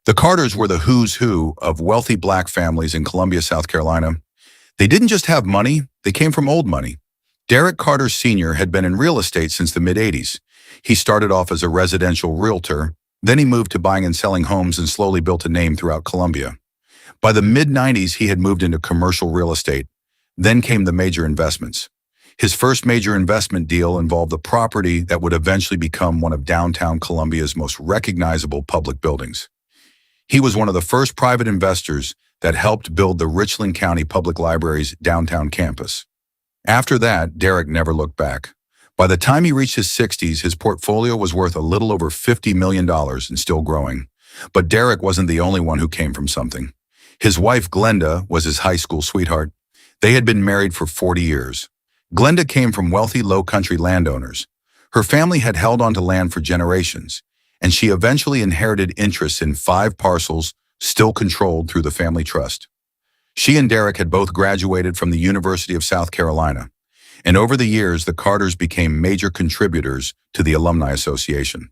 The Carters were the who's who of wealthy black families in Columbia, South Carolina. They didn't just have money, they came from old money. Derek Carter Sr. had been in real estate since the mid-'80s. He started off as a residential realtor, then he moved to buying and selling homes and slowly built a name throughout Columbia. By the mid-'90s, he had moved into commercial real estate. Then came the major investments. His first major investment deal involved the property that would eventually become one of downtown Columbia's most recognizable public buildings. He was one of the first private investors that helped build the Richland County Public Library's downtown campus. After that, Derek never looked back. By the time he reached his 60s, his portfolio was worth a little over $50 million and still growing. But Derek wasn't the only one who came from something. His wife, Glenda, was his high school sweetheart. They had been married for 40 years. Glenda came from wealthy low-country landowners. Her family had held onto land for generations, and she eventually inherited interests in 5 parcels still controlled through the family trust. She and Derek had both graduated from the University of South Carolina, and over the years, the Carters became major contributors to the Alumni Association.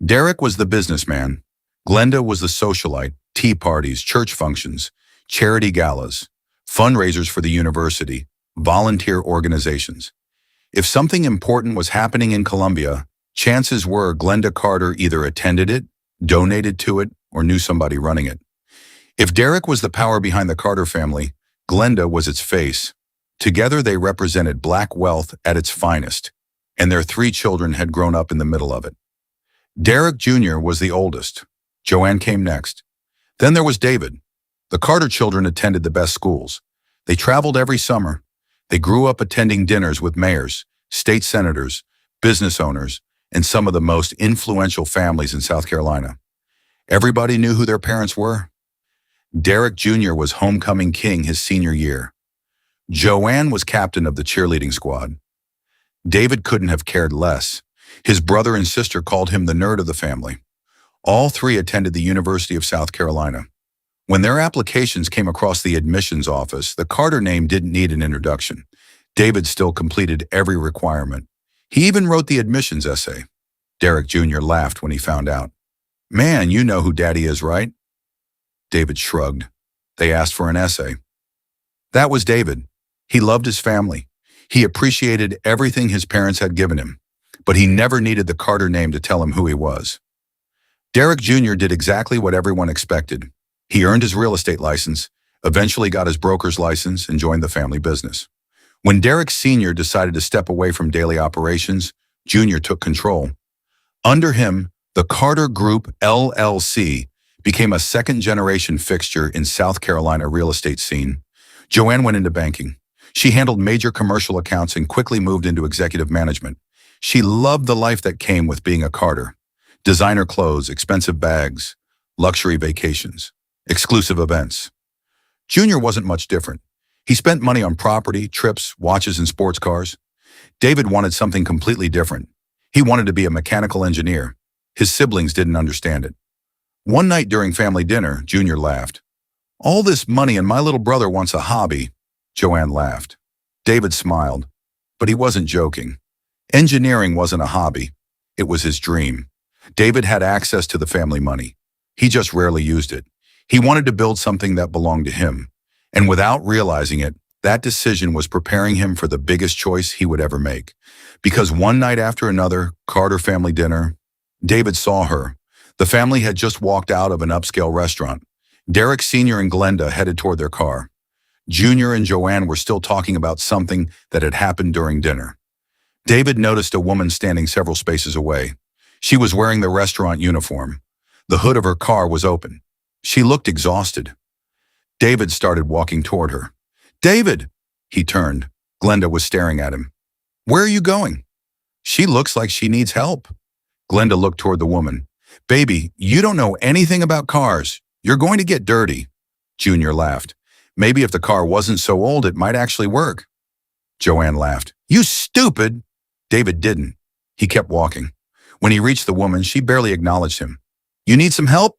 Derek was the businessman. Glenda was the socialite, tea parties, church functions, charity galas, fundraisers for the university, volunteer organizations. If something important was happening in Columbia, chances were Glenda Carter either attended it, donated to it, or knew somebody running it. If Derek was the power behind the Carter family, Glenda was its face. Together they represented black wealth at its finest, and their 3 children had grown up in the middle of it. Derek Jr. was the oldest. Joanne came next. Then there was David. The Carter children attended the best schools. They traveled every summer. They grew up attending dinners with mayors, state senators, business owners, and some of the most influential families in South Carolina. Everybody knew who their parents were. Derek Jr. was homecoming king his senior year. Joanne was captain of the cheerleading squad. David couldn't have cared less. His brother and sister called him the nerd of the family. All 3 attended the University of South Carolina. When their applications came across the admissions office, the Carter name didn't need an introduction. David still completed every requirement. He even wrote the admissions essay. Derek Jr. laughed when he found out. "Man, you know who Daddy is, right?" David shrugged. They asked for an essay. That was David. He loved his family. He appreciated everything his parents had given him, but he never needed the Carter name to tell him who he was. Derek Jr. did exactly what everyone expected. He earned his real estate license, eventually got his broker's license, and joined the family business. When Derek Sr. decided to step away from daily operations, Jr. took control. Under him, the Carter Group, LLC, became a second-generation fixture in South Carolina real estate scene. Joanne went into banking. She handled major commercial accounts and quickly moved into executive management. She loved the life that came with being a Carter. Designer clothes, expensive bags, luxury vacations, exclusive events. Junior wasn't much different. He spent money on property, trips, watches, and sports cars. David wanted something completely different. He wanted to be a mechanical engineer. His siblings didn't understand it. One night during family dinner, Junior laughed. "All this money and my little brother wants a hobby." Joanne laughed. David smiled, but he wasn't joking. Engineering wasn't a hobby. It was his dream. David had access to the family money. He just rarely used it. He wanted to build something that belonged to him. And without realizing it, that decision was preparing him for the biggest choice he would ever make. Because one night after another, Carter family dinner, David saw her. The family had just walked out of an upscale restaurant. Derek Sr. and Glenda headed toward their car. Junior and Joanne were still talking about something that had happened during dinner. David noticed a woman standing several spaces away. She was wearing the restaurant uniform. The hood of her car was open. She looked exhausted. David started walking toward her. "David!" He turned. Glenda was staring at him. "Where are you going?" "She looks like she needs help." Glenda looked toward the woman. "Baby, you don't know anything about cars. You're going to get dirty." Junior laughed. "Maybe if the car wasn't so old, it might actually work." Joanne laughed. "You stupid!" David didn't. He kept walking. When he reached the woman, she barely acknowledged him. "You need some help?"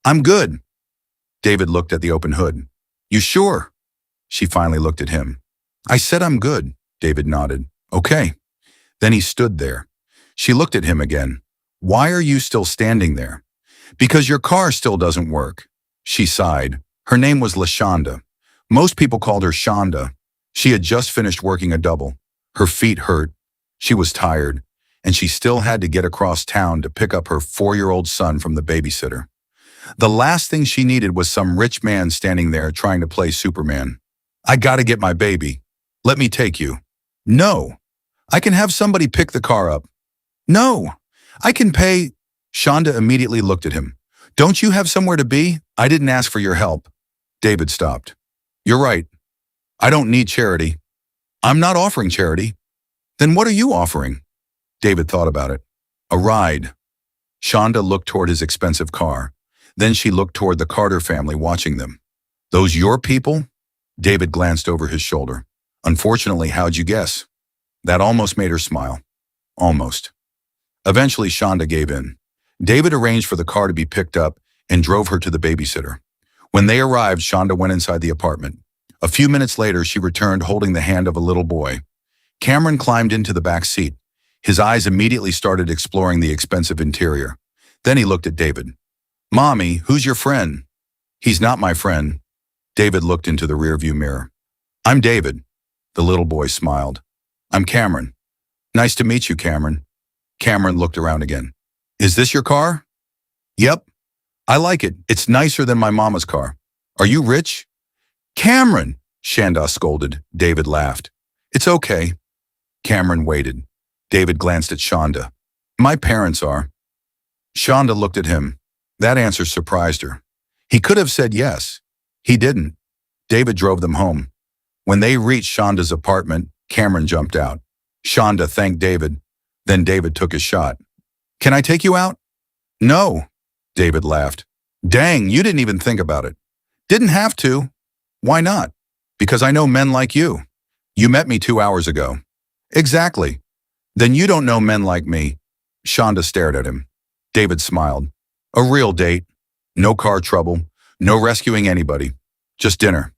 "I'm good." David looked at the open hood. "You sure?" She finally looked at him. "I said I'm good." David nodded. "Okay." Then he stood there. She looked at him again. "Why are you still standing there?" Because your car still doesn't work. She sighed. Her name was LaShonda. Most people called her Shonda. She had just finished working a double. Her feet hurt. She was tired, and she still had to get across town to pick up her 4-year-old son from the babysitter. The last thing she needed was some rich man standing there trying to play Superman. I gotta get my baby. Let me take you. No. I can have somebody pick the car up. No. I can pay. Shonda immediately looked at him. Don't you have somewhere to be? I didn't ask for your help. David stopped. You're right. I don't need charity. I'm not offering charity. Then what are you offering? David thought about it. A ride. Shonda looked toward his expensive car. Then she looked toward the Carter family watching them. Those your people? David glanced over his shoulder. Unfortunately, how'd you guess? That almost made her smile. Almost. Eventually, Shonda gave in. David arranged for the car to be picked up and drove her to the babysitter. When they arrived, Shonda went inside the apartment. A few minutes later, she returned holding the hand of a little boy. Cameron climbed into the back seat. His eyes immediately started exploring the expensive interior. Then he looked at David. Mommy, who's your friend? He's not my friend. David looked into the rearview mirror. I'm David. The little boy smiled. I'm Cameron. Nice to meet you, Cameron. Cameron looked around again. Is this your car? Yep. I like it. It's nicer than my mama's car. Are you rich? Cameron, Shonda scolded. David laughed. It's okay. Cameron waited. David glanced at Shonda. My parents are. Shonda looked at him. That answer surprised her. He could have said yes. He didn't. David drove them home. When they reached Shonda's apartment, Cameron jumped out. Shonda thanked David. Then David took his shot. Can I take you out? No. David laughed. Dang, you didn't even think about it. Didn't have to. Why not? Because I know men like you. You met me 2 hours ago. Exactly. Then you don't know men like me. Shonda stared at him. David smiled. A real date. No car trouble. No rescuing anybody. Just dinner.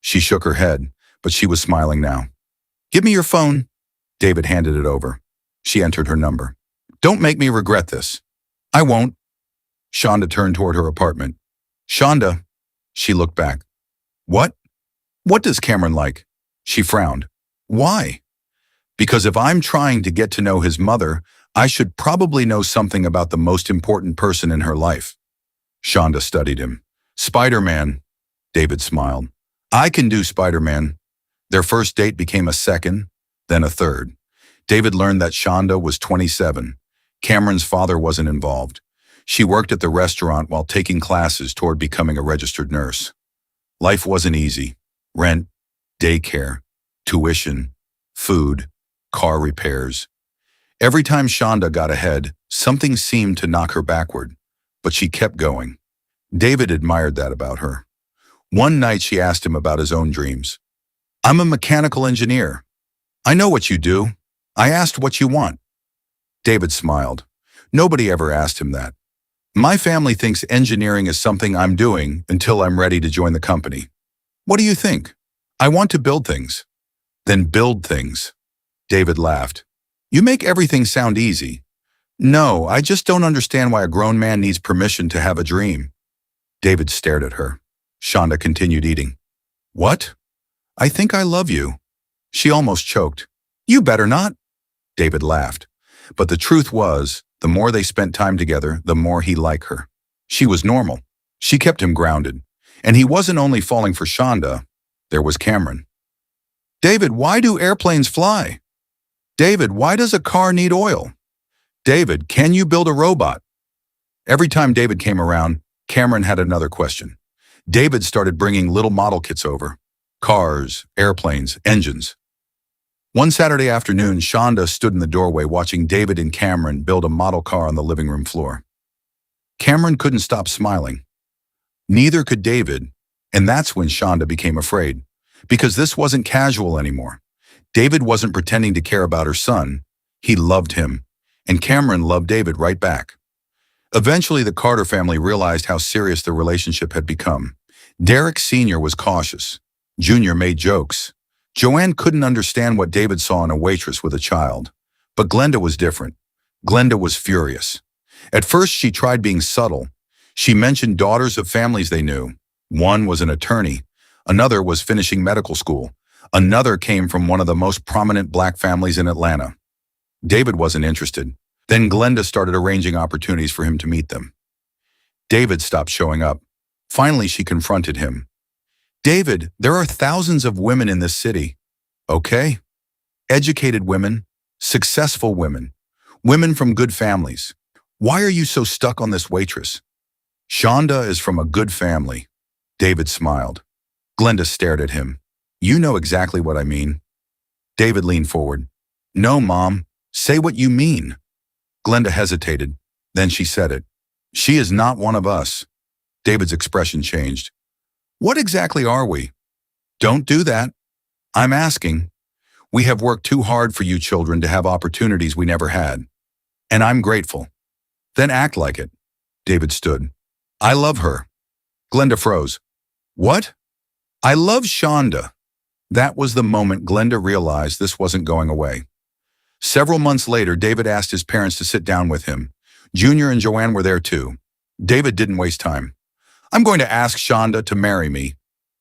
She shook her head, but she was smiling now. Give me your phone. David handed it over. She entered her number. Don't make me regret this. I won't. Shonda turned toward her apartment. Shonda. She looked back. What? What does Cameron like? She frowned. Why? Because if I'm trying to get to know his mother, I should probably know something about the most important person in her life. Shonda studied him. Spider-Man. David smiled. I can do Spider-Man. Their first date became a second, then a third. David learned that Shonda was 27. Cameron's father wasn't involved. She worked at the restaurant while taking classes toward becoming a registered nurse. Life wasn't easy. Rent, daycare, tuition, food, car repairs. Every time Shonda got ahead, something seemed to knock her backward, but she kept going. David admired that about her. One night she asked him about his own dreams. I'm a mechanical engineer. I know what you do. I asked what you want. David smiled. Nobody ever asked him that. My family thinks engineering is something I'm doing until I'm ready to join the company. What do you think? I want to build things. Then build things. David laughed. You make everything sound easy. No, I just don't understand why a grown man needs permission to have a dream. David stared at her. Shonda continued eating. What? I think I love you. She almost choked. You better not. David laughed. But the truth was, the more they spent time together, the more he liked her. She was normal. She kept him grounded. And he wasn't only falling for Shonda. There was Cameron. David, why do airplanes fly? David, why does a car need oil? David, can you build a robot? Every time David came around, Cameron had another question. David started bringing little model kits over. Cars, airplanes, engines. One Saturday afternoon, Shonda stood in the doorway watching David and Cameron build a model car on the living room floor. Cameron couldn't stop smiling. Neither could David, and that's when Shonda became afraid, because this wasn't casual anymore. David wasn't pretending to care about her son. He loved him, and Cameron loved David right back. Eventually, the Carter family realized how serious the relationship had become. Derek Sr. was cautious. Jr. made jokes. Joanne couldn't understand what David saw in a waitress with a child. But Glenda was different. Glenda was furious. At first, she tried being subtle. She mentioned daughters of families they knew. One was an attorney. Another was finishing medical school. Another came from one of the most prominent black families in Atlanta. David wasn't interested. Then Glenda started arranging opportunities for him to meet them. David stopped showing up. Finally, she confronted him. David, there are thousands of women in this city. Okay? Educated women, successful women, women from good families. Why are you so stuck on this waitress? Shonda is from a good family. David smiled. Glenda stared at him. You know exactly what I mean. David leaned forward. No, Mom. Say what you mean. Glenda hesitated. Then she said it. She is not one of us. David's expression changed. What exactly are we? Don't do that. I'm asking. We have worked too hard for you children to have opportunities we never had. And I'm grateful. Then act like it. David stood. I love her. Glenda froze. What? I love Shonda. That was the moment Glenda realized this wasn't going away. Several months later, David asked his parents to sit down with him. Junior and Joanne were there too. David didn't waste time. I'm going to ask Shonda to marry me.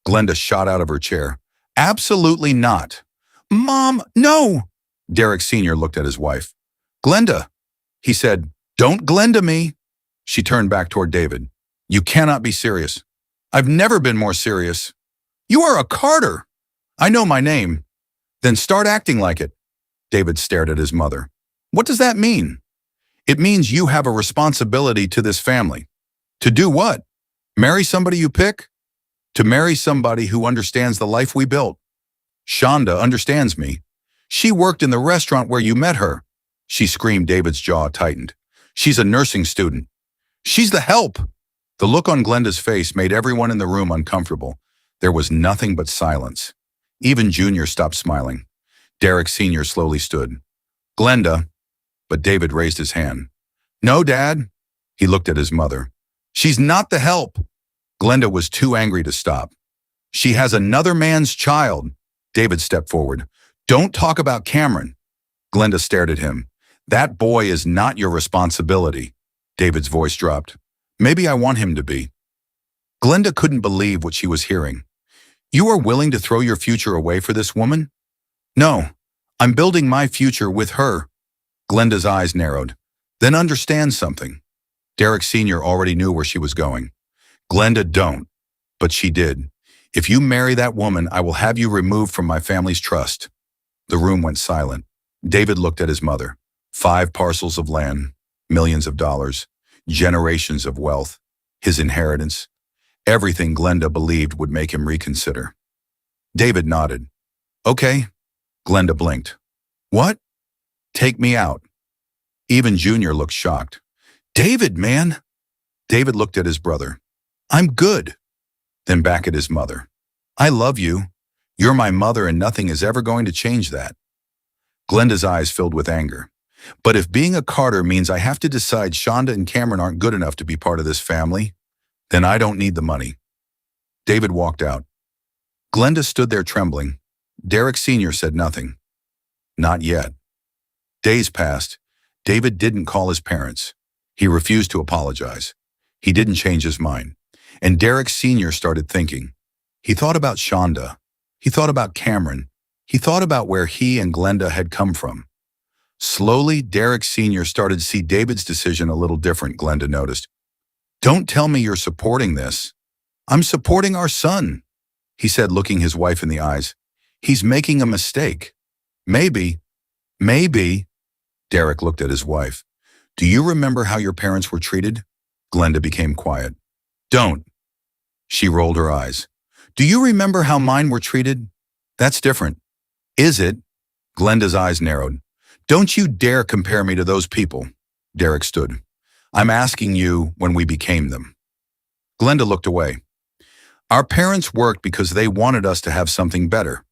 Glenda shot out of her chair. Absolutely not. Mom, no. Derek Sr. looked at his wife. Glenda. He said, don't Glenda me. She turned back toward David. You cannot be serious. I've never been more serious. You are a Carter. I know my name. Then start acting like it. David stared at his mother. What does that mean? It means you have a responsibility to this family. To do what? Marry somebody you pick? To marry somebody who understands the life we built. Shonda understands me. She worked in the restaurant where you met her. She screamed. David's jaw tightened. She's a nursing student. She's the help. The look on Glenda's face made everyone in the room uncomfortable. There was nothing but silence. Even Junior stopped smiling. Derek Sr. slowly stood. Glenda. But David raised his hand. No, Dad. He looked at his mother. She's not the help. Glenda was too angry to stop. She has another man's child. David stepped forward. Don't talk about Cameron. Glenda stared at him. That boy is not your responsibility. David's voice dropped. Maybe I want him to be. Glenda couldn't believe what she was hearing. You are willing to throw your future away for this woman? No, I'm building my future with her. Glenda's eyes narrowed. Then understand something. Derek Sr. already knew where she was going. Glenda, don't. But she did. If you marry that woman, I will have you removed from my family's trust. The room went silent. David looked at his mother. 5 parcels of land, millions of dollars, generations of wealth, his inheritance. Everything Glenda believed would make him reconsider. David nodded. Okay. Glenda blinked. What? Take me out. Even Junior looked shocked. David, man. David looked at his brother. I'm good. Then back at his mother. I love you. You're my mother and nothing is ever going to change that. Glenda's eyes filled with anger. But if being a Carter means I have to decide Shonda and Cameron aren't good enough to be part of this family, then I don't need the money. David walked out. Glenda stood there trembling. Derek Sr. said nothing. Not yet. Days passed. David didn't call his parents. He refused to apologize. He didn't change his mind. And Derek Sr. started thinking. He thought about Shonda. He thought about Cameron. He thought about where he and Glenda had come from. Slowly, Derek Sr. started to see David's decision a little different, Glenda noticed. Don't tell me you're supporting this. I'm supporting our son, he said, looking his wife in the eyes. He's making a mistake. Maybe. Derek looked at his wife. Do you remember how your parents were treated? Glenda became quiet. Don't. She rolled her eyes. Do you remember how mine were treated? That's different. Is it? Glenda's eyes narrowed. Don't you dare compare me to those people. Derek stood. I'm asking you when we became them. Glenda looked away. Our parents worked because they wanted us to have something better.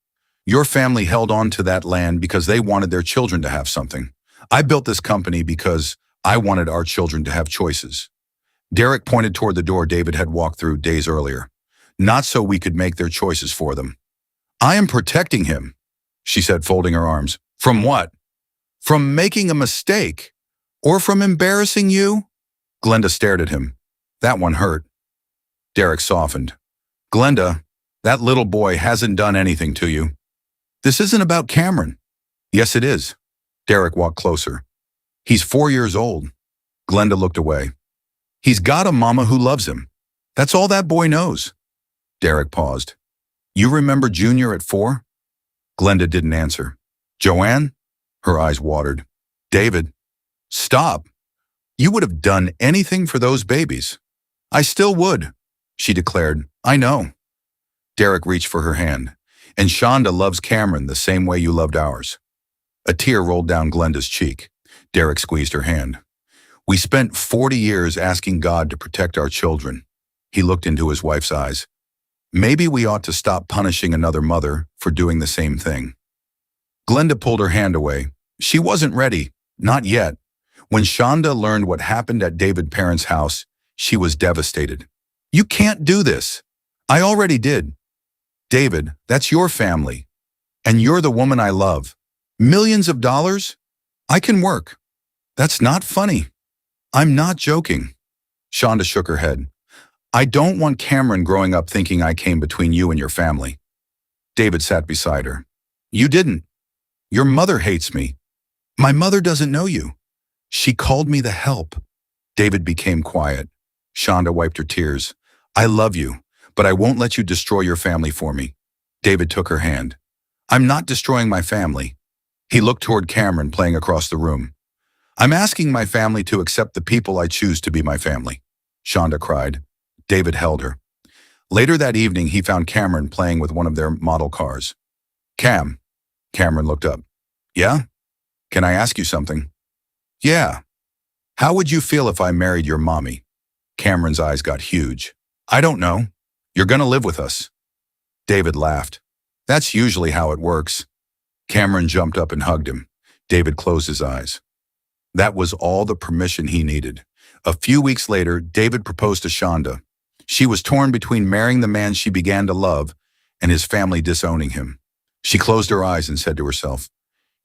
Your family held on to that land because they wanted their children to have something. I built this company because I wanted our children to have choices. Derek pointed toward the door David had walked through days earlier. Not so we could make their choices for them. I am protecting him, she said, folding her arms. From what? From making a mistake. Or from embarrassing you? Glenda stared at him. That one hurt. Derek softened. Glenda, that little boy hasn't done anything to you. This isn't about Cameron. Yes, it is. Derek walked closer. He's 4 years old. Glenda looked away. He's got a mama who loves him. That's all that boy knows. Derek paused. You remember Junior at 4? Glenda didn't answer. Joanne? Her eyes watered. David, stop. You would have done anything for those babies. I still would, she declared. I know. Derek reached for her hand. And Shonda loves Cameron the same way you loved ours. A tear rolled down Glenda's cheek. Derek squeezed her hand. We spent 40 years asking God to protect our children. He looked into his wife's eyes. Maybe we ought to stop punishing another mother for doing the same thing. Glenda pulled her hand away. She wasn't ready, not yet. When Shonda learned what happened at David's parents' house, she was devastated. You can't do this. I already did. David, that's your family. And you're the woman I love. Millions of dollars? I can work. That's not funny. I'm not joking. Shonda shook her head. I don't want Cameron growing up thinking I came between you and your family. David sat beside her. You didn't. Your mother hates me. My mother doesn't know you. She called me the help. David became quiet. Shonda wiped her tears. I love you, but I won't let you destroy your family for me. David took her hand. I'm not destroying my family. He looked toward Cameron playing across the room. I'm asking my family to accept the people I choose to be my family. Shonda cried. David held her. Later that evening, he found Cameron playing with one of their model cars. Cameron looked up. Yeah? Can I ask you something? Yeah. How would you feel if I married your mommy? Cameron's eyes got huge. I don't know. You're gonna live with us. David laughed. That's usually how it works. Cameron jumped up and hugged him. David closed his eyes. That was all the permission he needed. A few weeks later, David proposed to Shonda. She was torn between marrying the man she began to love and his family disowning him. She closed her eyes and said to herself,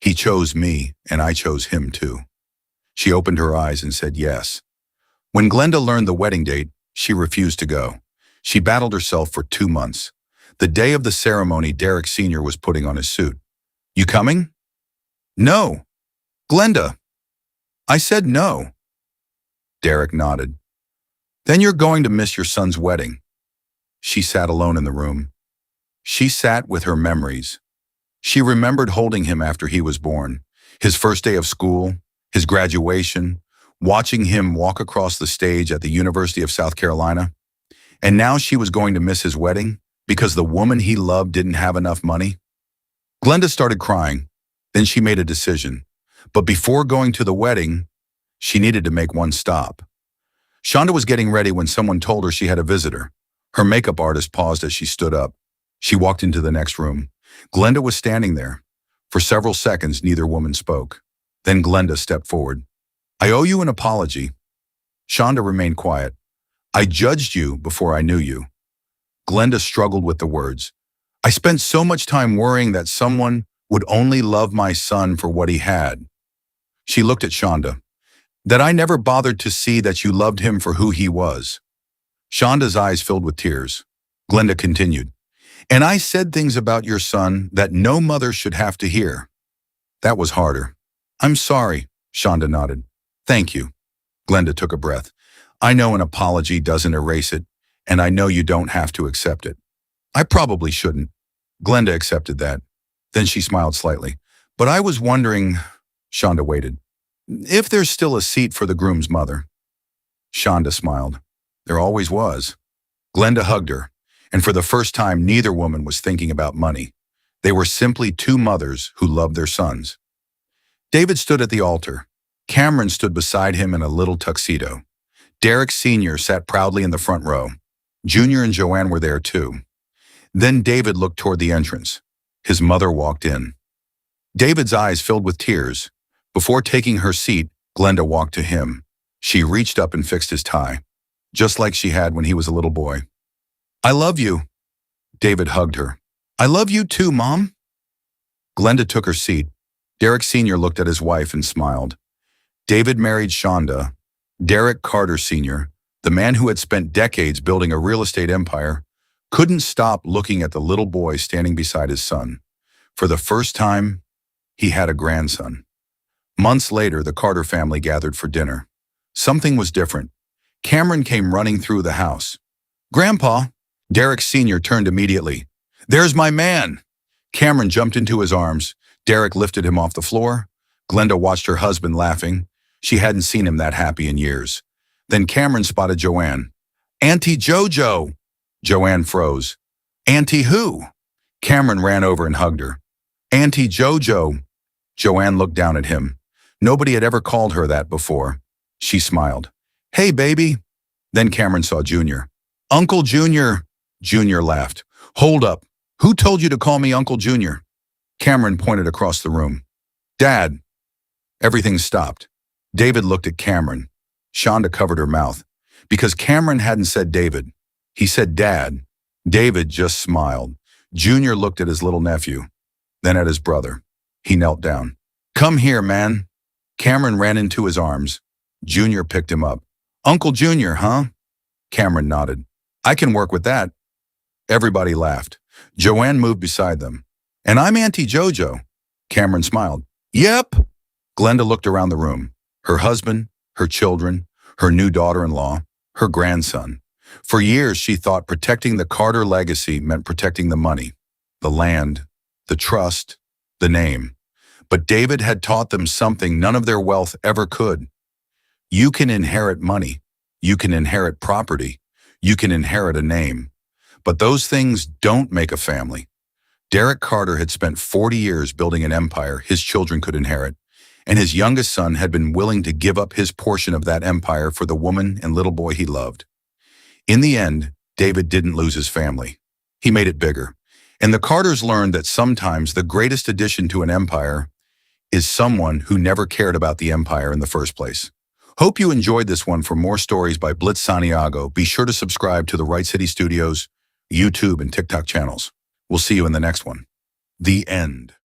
he chose me, and I chose him too. She opened her eyes and said yes. When Glenda learned the wedding date, she refused to go. She battled herself for 2 months. The day of the ceremony, Derek Sr. was putting on his suit. You coming? No. Glenda. I said no. Derek nodded. Then you're going to miss your son's wedding. She sat alone in the room. She sat with her memories. She remembered holding him after he was born, his first day of school, his graduation, watching him walk across the stage at the University of South Carolina. And now she was going to miss his wedding because the woman he loved didn't have enough money. Glenda started crying. Then she made a decision. But before going to the wedding, she needed to make one stop. Shonda was getting ready when someone told her she had a visitor. Her makeup artist paused as she stood up. She walked into the next room. Glenda was standing there. For several seconds, neither woman spoke. Then Glenda stepped forward. I owe you an apology. Shonda remained quiet. I judged you before I knew you. Glenda struggled with the words. I spent so much time worrying that someone would only love my son for what he had. She looked at Shonda. That I never bothered to see that you loved him for who he was. Shonda's eyes filled with tears. Glenda continued. And I said things about your son that no mother should have to hear. That was harder. I'm sorry, Shonda nodded. Thank you. Glenda took a breath. I know an apology doesn't erase it, and I know you don't have to accept it. I probably shouldn't. Glenda accepted that. Then she smiled slightly. But I was wondering, Shonda waited, if there's still a seat for the groom's mother. Shonda smiled. There always was. Glenda hugged her, and for the first time, neither woman was thinking about money. They were simply two mothers who loved their sons. David stood at the altar. Cameron stood beside him in a little tuxedo. Derek Sr. sat proudly in the front row. Junior and Joanne were there too. Then David looked toward the entrance. His mother walked in. David's eyes filled with tears. Before taking her seat, Glenda walked to him. She reached up and fixed his tie, just like she had when he was a little boy. I love you. David hugged her. I love you too, Mom. Glenda took her seat. Derek Sr. looked at his wife and smiled. David married Shonda. Derek Carter Sr., the man who had spent decades building a real estate empire, couldn't stop looking at the little boy standing beside his son. For the first time, he had a grandson. Months later, the Carter family gathered for dinner. Something was different. Cameron came running through the house. "Grandpa!" Derek Sr. turned immediately. "There's my man!" Cameron jumped into his arms. Derek lifted him off the floor. Glenda watched her husband laughing. She hadn't seen him that happy in years. Then Cameron spotted Joanne. "Auntie JoJo!" Joanne froze. "Auntie who?" Cameron ran over and hugged her. "Auntie JoJo." Joanne looked down at him. Nobody had ever called her that before. She smiled. "Hey, baby." Then Cameron saw Junior. "Uncle Junior." Junior laughed. "Hold up. Who told you to call me Uncle Junior?" Cameron pointed across the room. "Dad." Everything stopped. David looked at Cameron. Shonda covered her mouth. Because Cameron hadn't said David. He said Dad. David just smiled. Junior looked at his little nephew, then at his brother. He knelt down. "Come here, man." Cameron ran into his arms. Junior picked him up. "Uncle Junior, huh?" Cameron nodded. "I can work with that." Everybody laughed. Joanne moved beside them. "And I'm Auntie JoJo." Cameron smiled. "Yep." Glenda looked around the room. Her husband, her children, her new daughter-in-law, her grandson. For years, she thought protecting the Carter legacy meant protecting the money, the land, the trust, the name. But David had taught them something none of their wealth ever could. You can inherit money. You can inherit property. You can inherit a name. But those things don't make a family. Derek Carter had spent 40 years building an empire his children could inherit, and his youngest son had been willing to give up his portion of that empire for the woman and little boy he loved. In the end, David didn't lose his family. He made it bigger. And the Carters learned that sometimes the greatest addition to an empire is someone who never cared about the empire in the first place. Hope you enjoyed this one. For more stories by Blitz Santiago, be sure to subscribe to the Right City Studios, YouTube, and TikTok channels. We'll see you in the next one. The end.